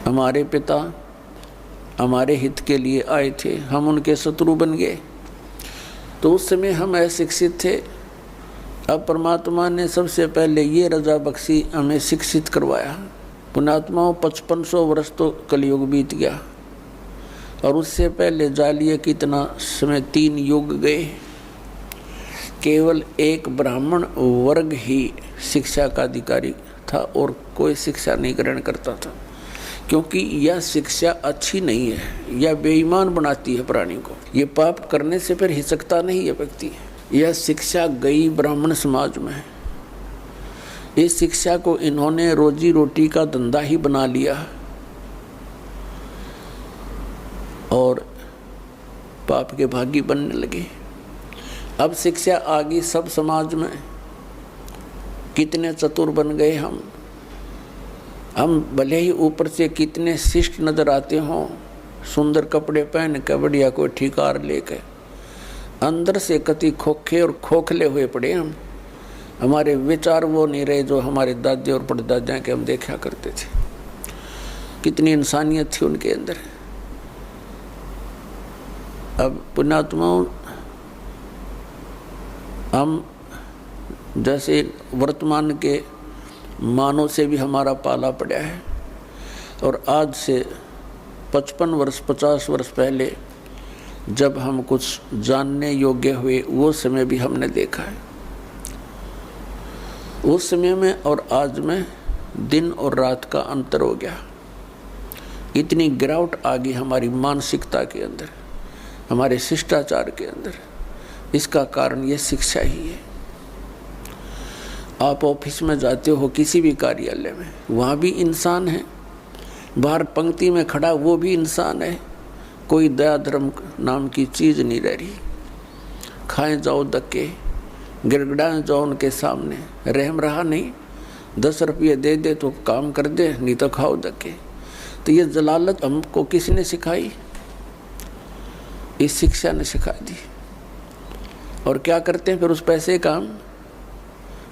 हमारे पिता हमारे हित के लिए आए थे, हम उनके शत्रु बन गए। तो उस समय हम अशिक्षित थे। अब परमात्मा ने सबसे पहले ये रजा बख्शी, हमें शिक्षित करवाया। पुण्यात्माओं 5500 वर्ष तो कलयुग बीत गया, और उससे पहले जालिए कितना समय 3 युग गए। केवल एक ब्राह्मण वर्ग ही शिक्षा का अधिकारी था और कोई शिक्षा नहीं ग्रहण करता था, क्योंकि यह शिक्षा अच्छी नहीं है, यह बेईमान बनाती है प्राणी को। ये पाप करने से फिर हिचकता नहीं है व्यक्ति। यह शिक्षा गई ब्राह्मण समाज में। इस शिक्षा को इन्होंने रोजी रोटी का धंधा ही बना लिया और पाप के भागी बनने लगे। अब शिक्षा आ गई सब समाज में। कितने चतुर बन गए हम भले ही ऊपर से कितने शिष्ट नजर आते हों, सुंदर कपड़े पहन के, बढ़िया कोई ठिकार लेके, अंदर से कति खोखे और खोखले हुए पड़े हम। हमारे विचार वो नहीं रहे जो हमारे दादे और परदादा के हम देखा करते थे। कितनी इंसानियत थी उनके अंदर। अब पुण्यात्माओं, हम जैसे वर्तमान के मानव से भी हमारा पाला पड़ा है, और आज से 55 वर्ष 50 वर्ष पहले जब हम कुछ जानने योग्य हुए, वो समय भी हमने देखा है। उस समय में और आज में दिन और रात का अंतर हो गया। इतनी गिरावट आ गई हमारी मानसिकता के अंदर, हमारे शिष्टाचार के अंदर। इसका कारण ये शिक्षा ही है। आप ऑफिस में जाते हो, किसी भी कार्यालय में, वहाँ भी इंसान है। बाहर पंक्ति में खड़ा वो भी इंसान है। कोई दया धर्म नाम की चीज़ नहीं रह रही। खाएं जाओ धक्के, गिड़गिड़ाएं जाओ उनके सामने, रहम रहा नहीं। 10 रुपये दे दे तो काम कर दे, नहीं तो खाओ धक्के। तो ये जलालत हमको किसने सिखाई? इस शिक्षा ने सिखा दी। और क्या करते हैं फिर उस पैसे का? हम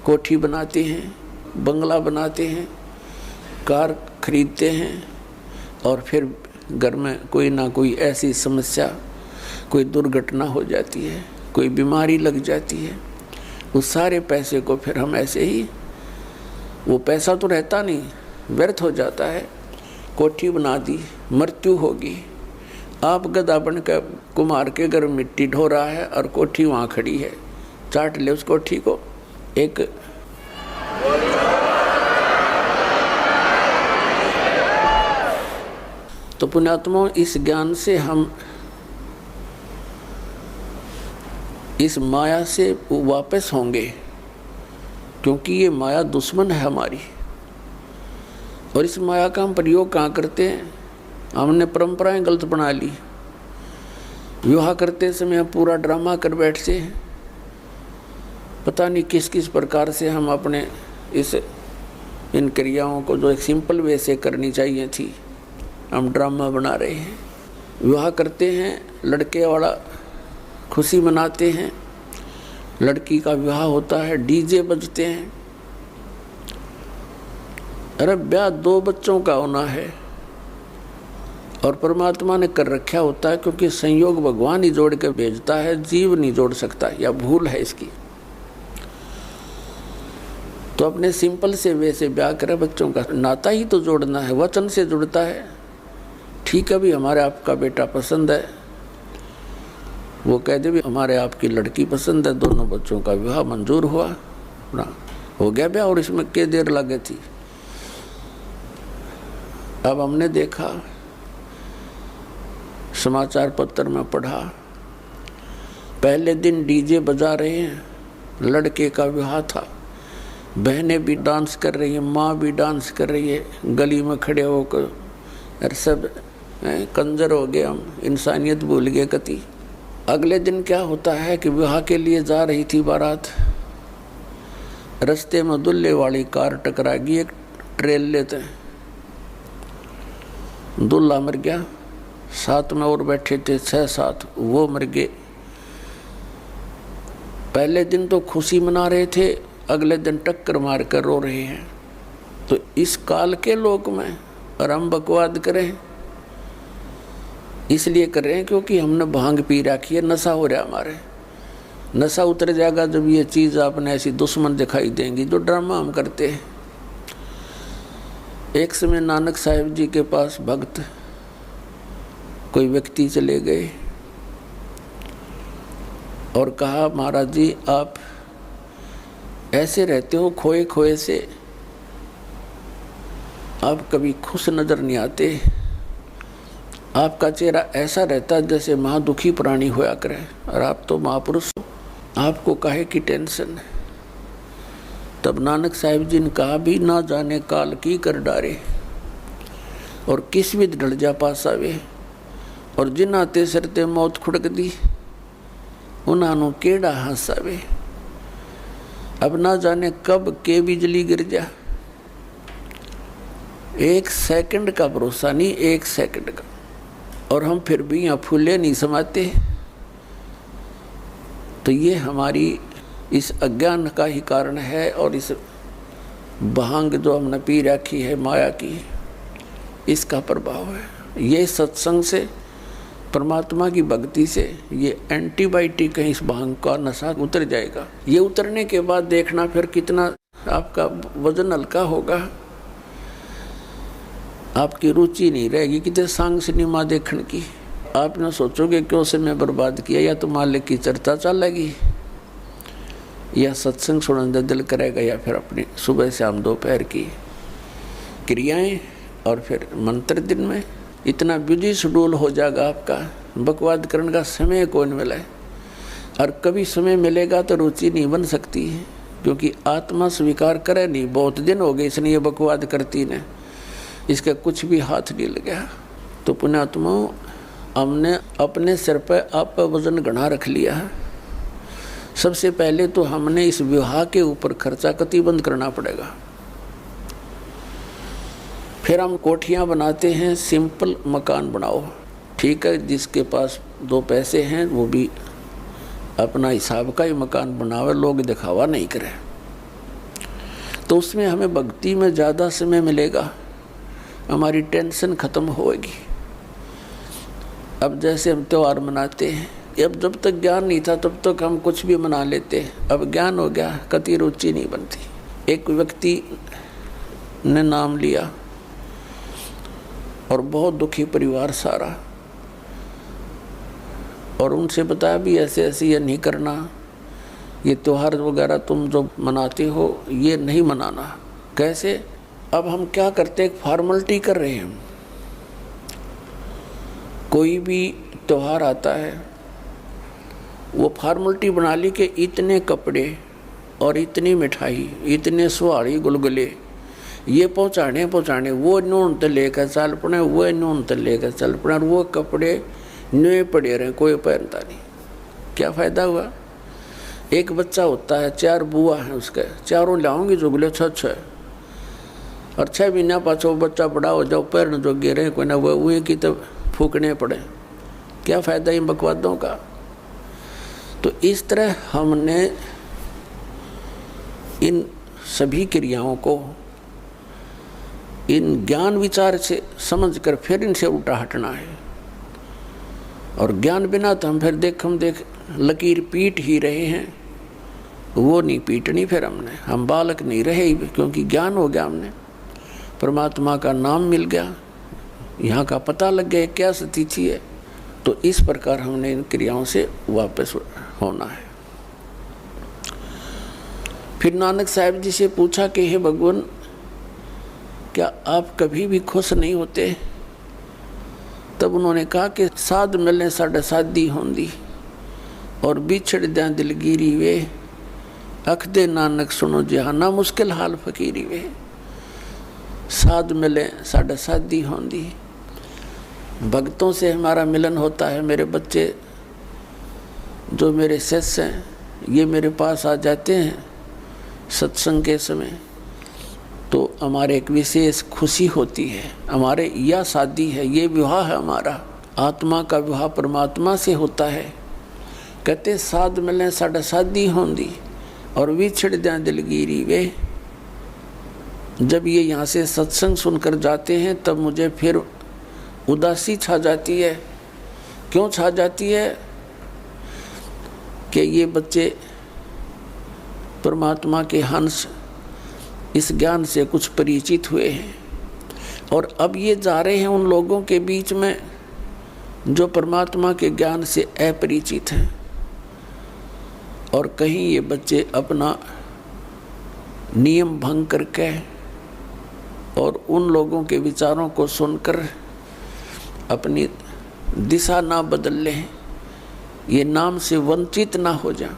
कोठी बनाते हैं, बंगला बनाते हैं, कार खरीदते हैं, और फिर घर में कोई ना कोई ऐसी समस्या, कोई दुर्घटना हो जाती है, कोई बीमारी लग जाती है। उस सारे पैसे को फिर हम ऐसे ही, वो पैसा तो रहता नहीं, व्यर्थ हो जाता है। कोठी बना दी, मृत्यु होगी। आप गधा बन कर कुम्हार के घर मिट्टी ढो रहा है और कोठी वहाँ खड़ी है, चाट ले उस कोठी को। एक तो पुण्यात्माओं, इस ज्ञान से हम इस माया से वापस होंगे, क्योंकि ये माया दुश्मन है हमारी। और इस माया का हम प्रयोग कहाँ करते हैं? हमने परंपराएं गलत बना ली। विवाह करते समय हम पूरा ड्रामा कर बैठते हैं। पता नहीं किस किस प्रकार से हम अपने इन क्रियाओं को जो एक सिंपल वे से करनी चाहिए थी, हम ड्रामा बना रहे हैं। विवाह करते हैं, लड़के वाला खुशी मनाते हैं, लड़की का विवाह होता है, डीजे बजते हैं। अरे ब्याह 2 बच्चों का होना है, और परमात्मा ने कर रखा होता है, क्योंकि संयोग भगवान ही जोड़ के भेजता है, जीव नहीं जोड़ सकता, या भूल है इसकी। तो अपने सिंपल से वैसे ब्याह करे। बच्चों का नाता ही तो जोड़ना है, वचन से जुड़ता है। ठीक है भी, हमारे आपका बेटा पसंद है, वो कह दे भी हमारे आपकी लड़की पसंद है, दोनों बच्चों का विवाह मंजूर हुआ ना, हो गया ब्याह। और इसमें क्या देर लगे थी? अब हमने देखा, समाचार पत्र में पढ़ा, पहले दिन डीजे बजा रहे हैं, लड़के का विवाह था, बहनें भी डांस कर रही हैं, माँ भी डांस कर रही है, गली में खड़े होकर। सब कंजर हो गए हम, इंसानियत भूल गए कति। अगले दिन क्या होता है कि विवाह के लिए जा रही थी बारात, रास्ते में दुल्हे वाली कार टकरा गई एक ट्रेल लेते हैं, दूल्हा मर गया, साथ में और बैठे थे 6-7, वो मर गए। पहले दिन तो खुशी मना रहे थे, अगले दिन टक्कर मार कर रो रहे हैं। तो इस काल के लोक में और हम बकवाद करें, इसलिए कर रहे हैं क्योंकि हमने भांग पी रखी है, नशा हो रहा है हमारे। नशा उतर जाएगा जब ये चीज़ आपने ऐसी दुश्मन दिखाई देंगी जो ड्रामा हम करते हैं। एक समय नानक साहिब जी के पास भक्त कोई व्यक्ति चले गए और कहा, महाराज जी आप ऐसे रहते हो खोए खोए से, आप कभी खुश नजर नहीं आते, आपका चेहरा ऐसा रहता है जैसे महादुखी प्राणी होया करे, और आप तो महापुरुष हो, आपको काहे की टेंशन है। तब नानक साहिब जी ने कहा, भी ना जाने काल की कर डारे और किस विध ढल जा पास आवे, और जिन आते सरते मौत खुड़क दी उन्होंने केड़ा हंस आवे। अब ना जाने कब के बिजली गिर जा, एक सेकंड का भरोसा नहीं, एक सेकंड का, और हम फिर भी यहाँ फूले नहीं समाते। तो ये हमारी इस अज्ञान का ही कारण है, और इस भांग जो हमने पी रखी है माया की, इसका प्रभाव है। ये सत्संग से, परमात्मा की भक्ति से ये एंटीबायोटिक है, इस भांग का नशा उतर जाएगा। ये उतरने के बाद देखना फिर कितना आपका वजन हल्का होगा, आपकी रुचि नहीं रहेगी कितने सांग सिनेमा देखने की। आप ना सोचोगे क्यों समय बर्बाद किया, या तो मालिक की चर्चा चलेगी, या सत्संग सुनने दिल करेगा, या फिर अपनी सुबह शाम दोपहर की क्रियाएं, और फिर मंत्र दिन में इतना बिजी शेड्यूल हो जाएगा आपका, बकवाद करने का समय कौन मिला है। और कभी समय मिलेगा तो रुचि नहीं बन सकती है, क्योंकि आत्मा स्वीकार करे नहीं, बहुत दिन हो गए इसने ये बकवाद करती ने, इसका कुछ भी हाथ नहीं लगा। तो पुण्यात्माओं, हमने अपने सिर पर आप वजन घना रख लिया है। सबसे पहले तो हमने इस विवाह के ऊपर खर्चा कतिबंद करना पड़ेगा। फिर हम कोठियाँ बनाते हैं, सिंपल मकान बनाओ, ठीक है, जिसके पास दो पैसे हैं वो भी अपना हिसाब का ही मकान बनावे, लोग दिखावा नहीं करें, तो उसमें हमें भक्ति में ज़्यादा समय मिलेगा, हमारी टेंशन ख़त्म होगी। अब जैसे हम त्यौहार मनाते हैं, अब जब तक ज्ञान नहीं था तब तक हम कुछ भी मना लेते, अब ज्ञान हो गया कति रुचि नहीं बनती। एक व्यक्ति ने नाम लिया और बहुत दुखी परिवार सारा, और उनसे बताया भी ऐसे ऐसे ये नहीं करना, ये त्यौहार वगैरह तुम जो मनाते हो ये नहीं मनाना। कैसे? अब हम क्या करते, एक फॉर्मेलिटी कर रहे हैं। कोई भी त्यौहार आता है वो फॉर्मेलिटी बना ली कि इतने कपड़े और इतनी मिठाई, इतने सुहाड़ी गुलगुले ये पहुँचाने, वो नून तो लेकर चल पड़े, वो नून तो लेकर चल पड़े, और वो कपड़े नए पड़े रहे, कोई पहनता नहीं। क्या फ़ायदा हुआ? एक बच्चा होता है, 4 बुआ हैं उसके, चारों लाऊंगी जुगले 6 और 6 महीना पाछो बच्चा बड़ा हो जाओ, पैर जो गिरे कोई ना वो की तब फूकने पड़े। क्या फ़ायदा इन बकवादों का? तो इस तरह हमने इन सभी क्रियाओं को इन ज्ञान विचार से समझकर फिर इनसे उल्टा हटना है। और ज्ञान बिना तो हम फिर देख लकीर पीट ही रहे हैं, वो नहीं पीटनी फिर हमने, हम बालक नहीं रहे, क्योंकि ज्ञान हो गया, हमने परमात्मा का नाम मिल गया, यहाँ का पता लग गया क्या स्थिति है। तो इस प्रकार हमने इन क्रियाओं से वापस होना है। फिर नानक साहिब जी से पूछा कि हे भगवान, क्या आप कभी भी खुश नहीं होते? तब उन्होंने कहा कि साध मिलने साढ़े शादी होंदी और बिछड़ दें दिलगिरी वे, अख दे नानक सुनो जहाना मुश्किल हाल फकीरी वे। साध मिले साढ़े शादी होंदी, भक्तों से हमारा मिलन होता है। मेरे बच्चे जो मेरे शिष्य हैं ये मेरे पास आ जाते हैं सत्संग के समय, तो हमारे एक विशेष खुशी होती है। हमारे यह शादी है, ये विवाह है हमारा, आत्मा का विवाह परमात्मा से होता है। कहते साध मिलें साढ़े शादी होंदी और विछड़ दें दिलगिरी वे, जब ये यहाँ से सत्संग सुनकर जाते हैं तब मुझे फिर उदासी छा जाती है। क्यों छा जाती है? कि ये बच्चे परमात्मा के हंस इस ज्ञान से कुछ परिचित हुए हैं और अब ये जा रहे हैं उन लोगों के बीच में जो परमात्मा के ज्ञान से अपरिचित हैं, और कहीं ये बच्चे अपना नियम भंग करके और उन लोगों के विचारों को सुनकर अपनी दिशा ना बदल लें, ये नाम से वंचित ना हो जाए।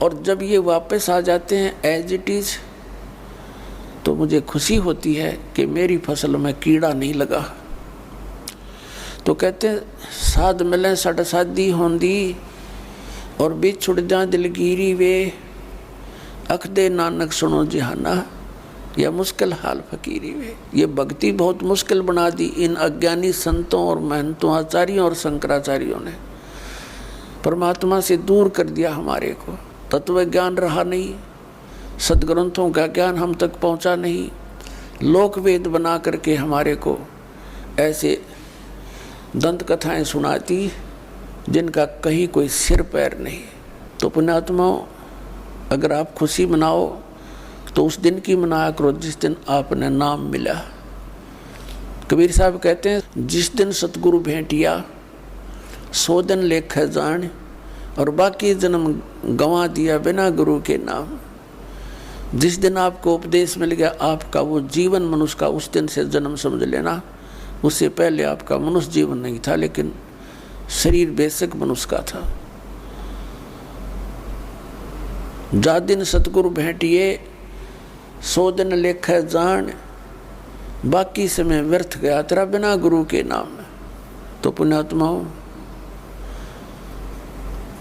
और जब ये वापस आ जाते हैं एज इट इज़, तो मुझे खुशी होती है कि मेरी फसल में कीड़ा नहीं लगा। तो कहते हैं साध मिलें सट सादी होंदी और बीच छुट जा दिलगीरी वे, अख दे नानक सुनो जहाना या मुश्किल हाल फकीरी वे। ये भक्ति बहुत मुश्किल बना दी इन अज्ञानी संतों और महंतों, आचार्यों और शंकराचार्यों ने। परमात्मा से दूर कर दिया हमारे को, तत्व ज्ञान रहा नहीं, सदग्रंथों का ज्ञान हम तक पहुंचा नहीं, लोक वेद बना करके हमारे को ऐसे दंत कथाएं सुनाती जिनका कहीं कोई सिर पैर नहीं। तो पुण्यात्माओं, अगर आप खुशी मनाओ तो उस दिन की मनाया करो जिस दिन आपने नाम मिला। कबीर साहब कहते हैं जिस दिन सतगुरु भेंटिया 100 दिन लेख जान, और बाकी जन्म गंवा दिया बिना गुरु के नाम। जिस दिन आपको उपदेश मिल गया, आपका वो जीवन मनुष्य का उस दिन से जन्म समझ लेना। उससे पहले आपका मनुष्य जीवन नहीं था, लेकिन शरीर बेशक मनुष्य का था। जा दिन सतगुरु भेंटिए 100 दिन लेख जान, बाकी समय व्यर्थ गया तेरा बिना गुरु के नाम। तो पुण्यात्माओं,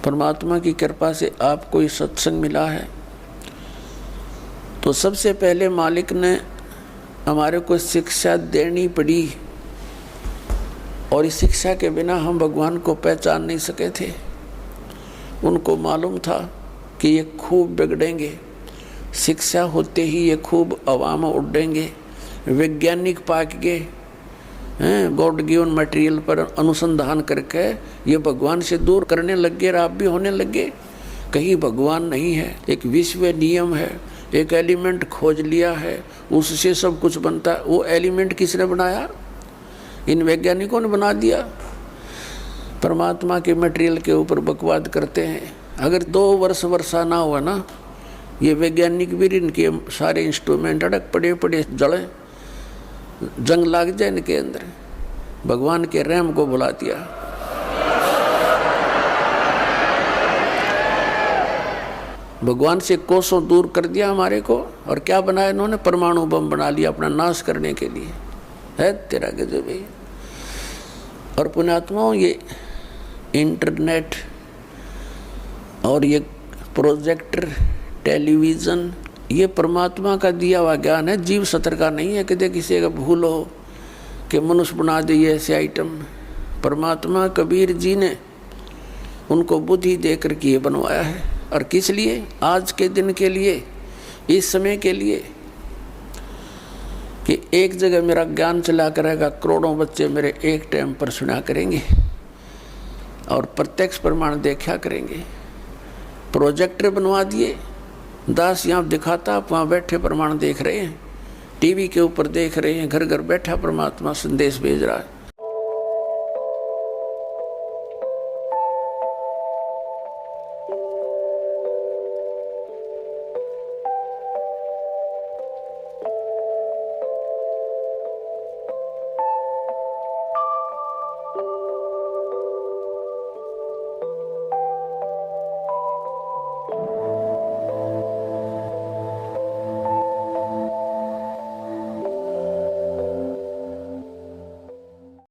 परमात्मा की कृपा से आपको ये सत्संग मिला है, तो सबसे पहले मालिक ने हमारे को शिक्षा देनी पड़ी, और इस शिक्षा के बिना हम भगवान को पहचान नहीं सके थे। उनको मालूम था कि ये खूब बिगड़ेंगे, शिक्षा होते ही ये खूब अवाम उड़ेंगे, वैज्ञानिक पाक गए हैं, गॉड गिवन मटेरियल पर अनुसंधान करके ये भगवान से दूर करने लग गए, आप भी होने लगे। कहीं भगवान नहीं है, एक विश्व नियम है, एक एलिमेंट खोज लिया है, उससे सब कुछ बनता है। वो एलिमेंट किसने बनाया? इन वैज्ञानिकों ने बना दिया। परमात्मा के मटेरियल के ऊपर बकवाद करते हैं। अगर 2 वर्ष वर्षा ना हुआ ना, ये वैज्ञानिक भी इनके सारे इंस्ट्रूमेंट अड़क पड़े जड़े, जंग लाग जाए इनके अंदर। भगवान के रहम को भुला दिया। भगवान से कोसों दूर कर दिया हमारे को, और क्या बनाया इन्होंने? परमाणु बम बना लिया अपना नाश करने के लिए। है तेरा गजब भाई। और पुण्यात्माओं, ये इंटरनेट और ये प्रोजेक्टर, टेलीविज़न, ये परमात्मा का दिया हुआ ज्ञान है, जीव सत्र का नहीं है। किसी किसी का भूल हो कि मनुष्य बना दे ऐसे आइटम। परमात्मा कबीर जी ने उनको बुद्धि देकर के ये बनवाया है। और किस लिए? आज के दिन के लिए, इस समय के लिए, कि एक जगह मेरा ज्ञान चला करेगा, करोड़ों बच्चे मेरे एक टाइम पर सुना करेंगे और प्रत्यक्ष प्रमाण देखा करेंगे। प्रोजेक्टर बनवा दिए, दास यहाँ दिखाता, आप वहाँ बैठे प्रमाण देख रहे हैं, टीवी के ऊपर देख रहे हैं, घर घर बैठा परमात्मा संदेश भेज रहा है।